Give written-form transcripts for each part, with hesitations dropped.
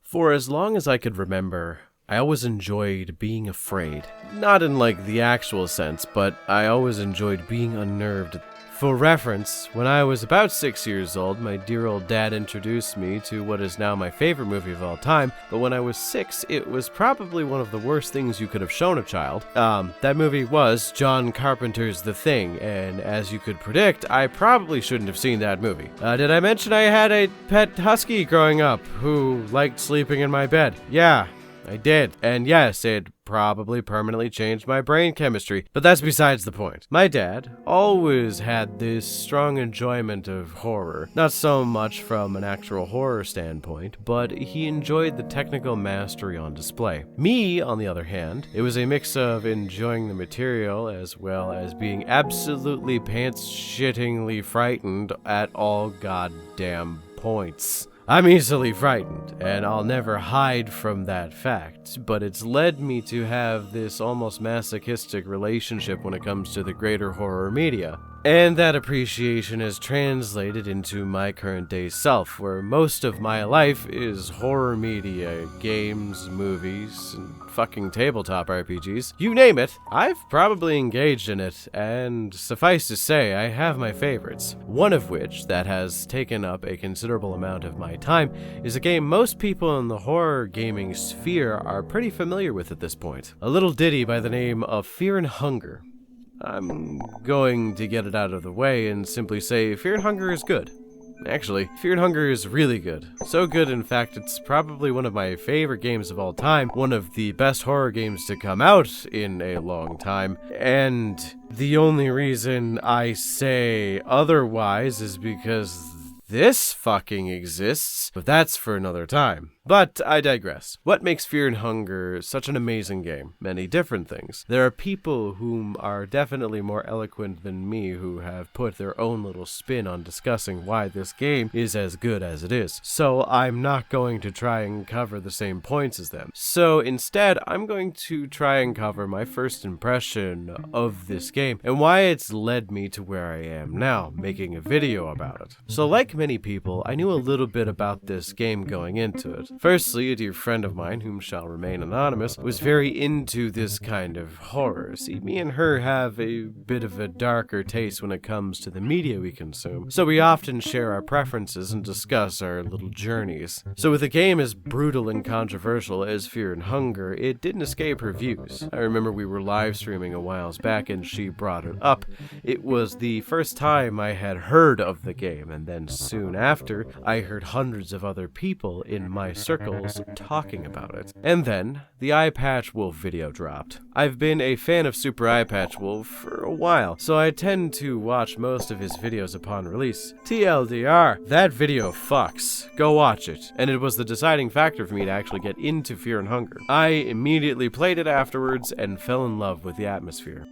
For as long as I could remember, I always enjoyed being afraid. Not in like the actual sense, but I always enjoyed being unnerved. For reference, when I was about 6 years old, my dear old dad introduced me to what is now my favorite movie of all time, but when I was 6, it was probably one of the worst things you could have shown a child. That movie was John Carpenter's The Thing, and as you could predict, I probably shouldn't have seen that movie. Did I mention I had a pet husky growing up who liked sleeping in my bed? Yeah, I did. And yes, it probably permanently changed my brain chemistry, but that's besides the point. My dad always had this strong enjoyment of horror, not so much from an actual horror standpoint, but he enjoyed the technical mastery on display. Me, on the other hand, it was a mix of enjoying the material as well as being absolutely pants-shittingly frightened at all goddamn points. I'm easily frightened, and I'll never hide from that fact, but it's led me to have this almost masochistic relationship when it comes to the greater horror media. And that appreciation has translated into my current day self, where most of my life is horror media, games, movies, and fucking tabletop RPGs. You name it, I've probably engaged in it, and suffice to say, I have my favorites. One of which, that has taken up a considerable amount of my time, is a game most people in the horror gaming sphere are pretty familiar with at this point. A little ditty by the name of Fear and Hunger. I'm going to get it out of the way and simply say Fear and Hunger is good. Actually, Fear and Hunger is really good. So good, in fact, it's probably one of my favorite games of all time, one of the best horror games to come out in a long time, and the only reason I say otherwise is because this fucking exists, but that's for another time. But I digress. What makes Fear and Hunger such an amazing game? Many different things. There are people whom are definitely more eloquent than me who have put their own little spin on discussing why this game is as good as it is. So I'm not going to try and cover the same points as them. So instead, I'm going to try and cover my first impression of this game and why it's led me to where I am now, making a video about it. So like many people, I knew a little bit about this game going into it. Firstly, a dear friend of mine, whom shall remain anonymous, was very into this kind of horror. See, me and her have a bit of a darker taste when it comes to the media we consume, so we often share our preferences and discuss our little journeys. So with a game as brutal and controversial as Fear and Hunger, it didn't escape her views. I remember we were live streaming a while back and she brought it up. It was the first time I had heard of the game, and then soon after, I heard hundreds of other people in my circles talking about it. And then, the Eye Patch Wolf video dropped. I've been a fan of Super Eye Patch Wolf for a while, so I tend to watch most of his videos upon release. TLDR, that video fucks. Go watch it. And it was the deciding factor for me to actually get into Fear and Hunger. I immediately played it afterwards and fell in love with the atmosphere.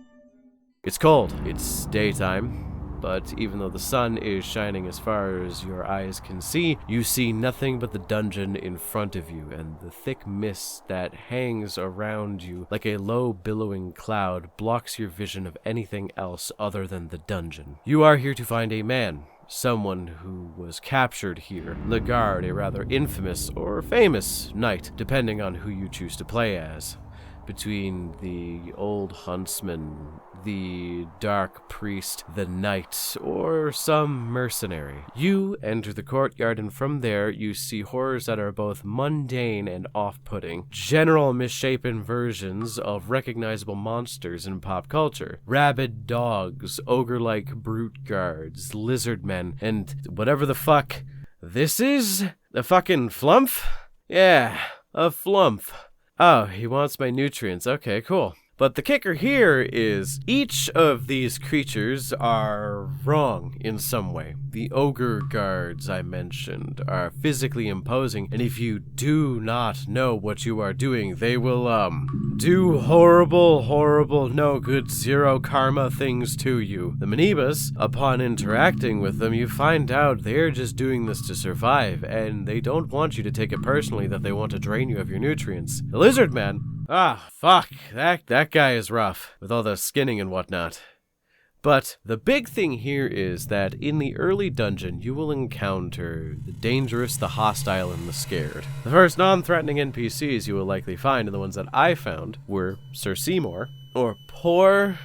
It's cold. It's daytime. But even though the sun is shining as far as your eyes can see, you see nothing but the dungeon in front of you and the thick mist that hangs around you like a low billowing cloud blocks your vision of anything else other than the dungeon. You are here to find a man, someone who was captured here. Lagarde, a rather infamous or famous knight, depending on who you choose to play as. Between the old huntsman, the dark priest, the knight, or some mercenary. You enter the courtyard, and from there you see horrors that are both mundane and off-putting. General misshapen versions of recognizable monsters in pop culture. Rabid dogs, ogre-like brute guards, lizard men, and whatever the fuck this is? A fucking flumph? Yeah, a flumph. Oh, he wants my nutrients. Okay, cool. But the kicker here is each of these creatures are wrong in some way. The ogre guards I mentioned are physically imposing, and if you do not know what you are doing, they will, do horrible, no good, zero karma things to you. The Manibas, upon interacting with them, you find out they're just doing this to survive, and they don't want you to take it personally that they want to drain you of your nutrients. The lizard men, fuck, that guy is rough, with all the skinning and whatnot. But the big thing here is that in the early dungeon, you will encounter the dangerous, the hostile, and the scared. The first non-threatening NPCs you will likely find, and the ones that I found, were Sir Seymour, or poor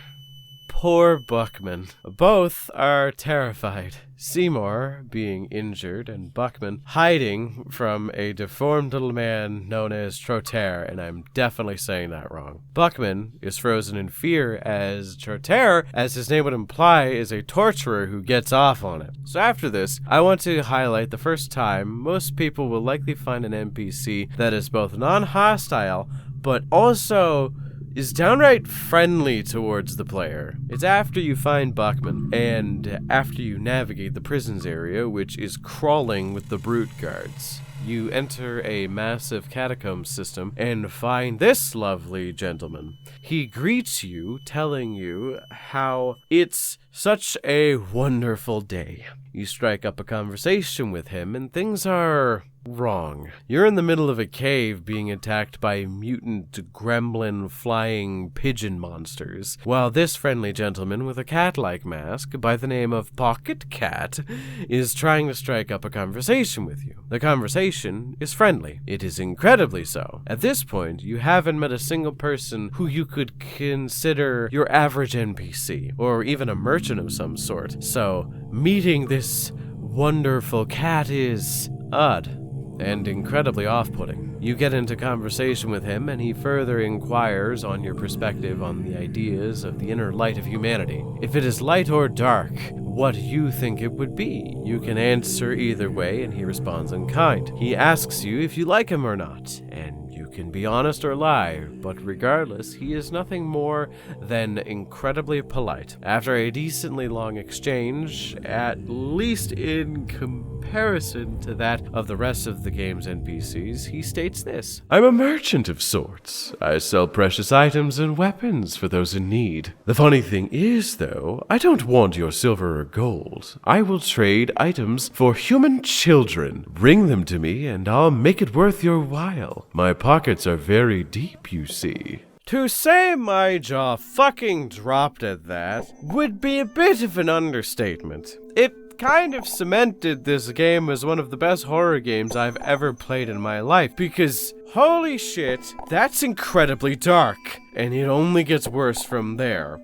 Buckman. Both are terrified. Seymour being injured and Buckman hiding from a deformed little man known as Trotter, and I'm definitely saying that wrong. Buckman is frozen in fear as Trotter, as his name would imply, is a torturer who gets off on it. So after this, I want to highlight the first time most people will likely find an NPC that is both non-hostile, but also is downright friendly towards the player. It's after you find Buckman, and after you navigate the prisons area, which is crawling with the brute guards. You enter a massive catacomb system and find this lovely gentleman. He greets you, telling you how it's such a wonderful day. You strike up a conversation with him, and things are wrong. You're in the middle of a cave being attacked by mutant gremlin flying pigeon monsters, while this friendly gentleman with a cat-like mask by the name of Pocketcat is trying to strike up a conversation with you. The conversation is friendly. It is incredibly so. At this point, you haven't met a single person who you could consider your average NPC, or even a merchant of some sort. So, meeting this wonderful cat is odd and incredibly off-putting. You get into conversation with him, and he further inquires on your perspective on the ideas of the inner light of humanity. If it is light or dark, what you think it would be. You can answer either way, and he responds in kind. He asks you if you like him or not, and you can be honest or lie, but regardless, he is nothing more than incredibly polite. After a decently long exchange, at least in comparison to that of the rest of the game's NPCs, he states this: "I'm a merchant of sorts. I sell precious items and weapons for those in need. The funny thing is, though, I don't want your silver or gold. I will trade items for human children. Bring them to me, and I'll make it worth your while. My pockets are very deep, you see." To say my jaw fucking dropped at that would be a bit of an understatement. It kind of cemented this game as one of the best horror games I've ever played in my life, because holy shit, that's incredibly dark, and it only gets worse from there.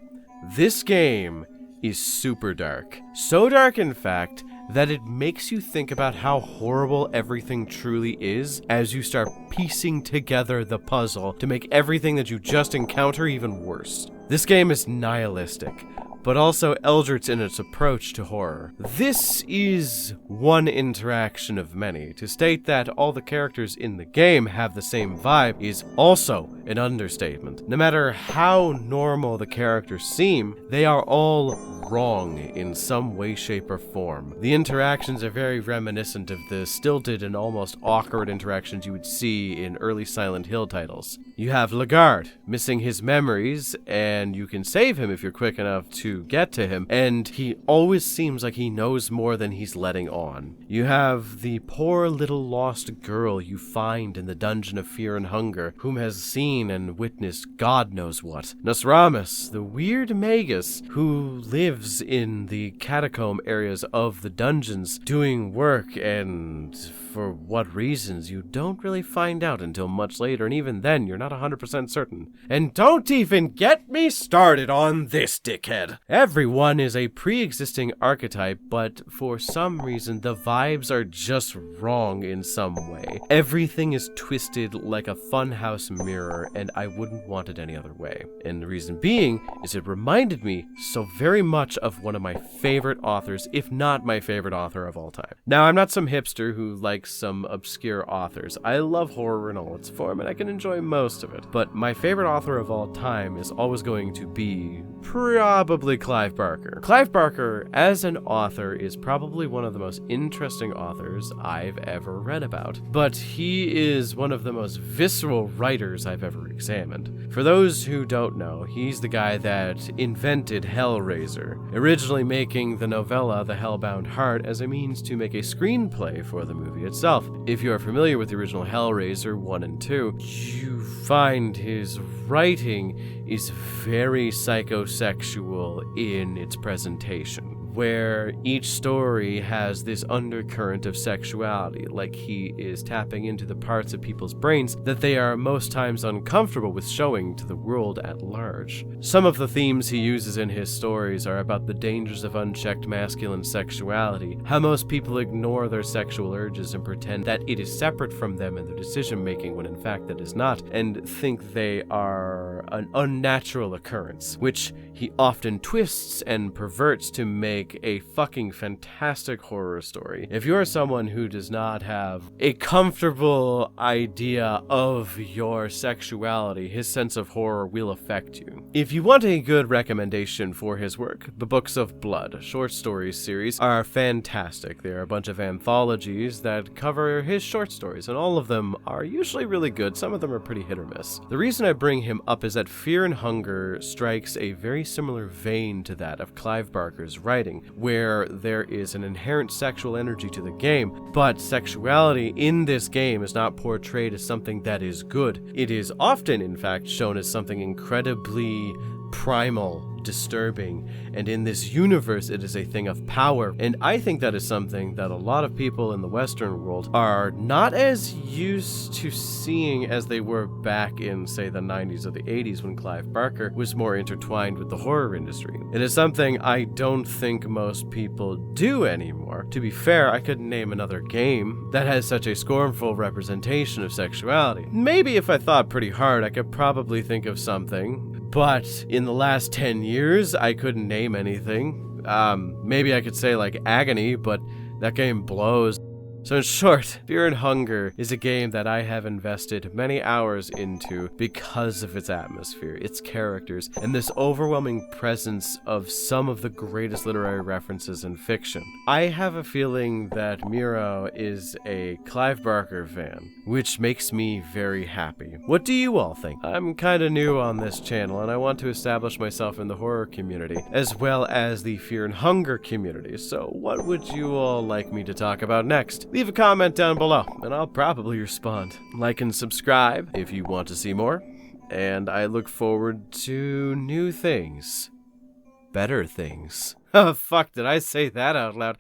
This game is super dark. So dark, in fact, that it makes you think about how horrible everything truly is as you start piecing together the puzzle to make everything that you just encounter even worse. This game is nihilistic, but also eldritch in its approach to horror. This is one interaction of many. To state that all the characters in the game have the same vibe is also an understatement. No matter how normal the characters seem, they are all wrong in some way, shape, or form. The interactions are very reminiscent of the stilted and almost awkward interactions you would see in early Silent Hill titles. You have Lagarde missing his memories, and you can save him if you're quick enough to get to him, and he always seems like he knows more than he's letting on. You have the poor little lost girl you find in the Dungeon of Fear and Hunger, whom has seen and witnessed God knows what. Nosramus, the weird magus who lives in the catacomb areas of the dungeons doing work, and for what reasons you don't really find out until much later, and even then you're not 100% certain. And don't even get me started on this dickhead. Everyone is a pre-existing archetype, but for some reason the vibes are just wrong in some way. Everything is twisted like a funhouse mirror, and I wouldn't want it any other way. And the reason being is it reminded me so very much of one of my favorite authors, if not my favorite author of all time. Now, I'm not some hipster who likes some obscure authors. I love horror in all its form, and I can enjoy most of it. But my favorite author of all time is always going to be probably Clive Barker. Clive Barker, as an author, is probably one of the most interesting authors I've ever read about. But he is one of the most visceral writers I've ever examined. For those who don't know, he's the guy that invented Hellraiser, originally making the novella The Hellbound Heart as a means to make a screenplay for the movie itself. If you are familiar with the original Hellraiser 1 and 2, you find his writing is very psychosexual in its presentation, where each story has this undercurrent of sexuality, like he is tapping into the parts of people's brains that they are most times uncomfortable with showing to the world at large. Some of the themes he uses in his stories are about the dangers of unchecked masculine sexuality, how most people ignore their sexual urges and pretend that it is separate from them and their decision-making when in fact that is not, and think they are an unnatural occurrence, which he often twists and perverts to make a fucking fantastic horror story. If you're someone who does not have a comfortable idea of your sexuality, his sense of horror will affect you. If you want a good recommendation for his work, the Books of Blood short stories series are fantastic. They are a bunch of anthologies that cover his short stories, and all of them are usually really good. Some of them are pretty hit or miss. The reason I bring him up is that Fear and Hunger strikes a very similar vein to that of Clive Barker's writing, where there is an inherent sexual energy to the game, but sexuality in this game is not portrayed as something that is good. It is often, in fact, shown as something incredibly primal, disturbing, and in this universe it is a thing of power, and I think that is something that a lot of people in the Western world are not as used to seeing as they were back in, say, the 90s or the 80s when Clive Barker was more intertwined with the horror industry. It is something I don't think most people do anymore. To be fair, I couldn't name another game that has such a scornful representation of sexuality. Maybe if I thought pretty hard, I could probably think of something, but in the last 10 years, I couldn't name anything. Maybe I could say like Agony, but that game blows. So in short, Fear and Hunger is a game that I have invested many hours into because of its atmosphere, its characters, and this overwhelming presence of some of the greatest literary references in fiction. I have a feeling that Miro is a Clive Barker fan, which makes me very happy. What do you all think? I'm kinda new on this channel, and I want to establish myself in the horror community, as well as the Fear and Hunger community, so what would you all like me to talk about next? Leave a comment down below, and I'll probably respond. Like and subscribe if you want to see more, and I look forward to new things. Better things. Oh, fuck, did I say that out loud?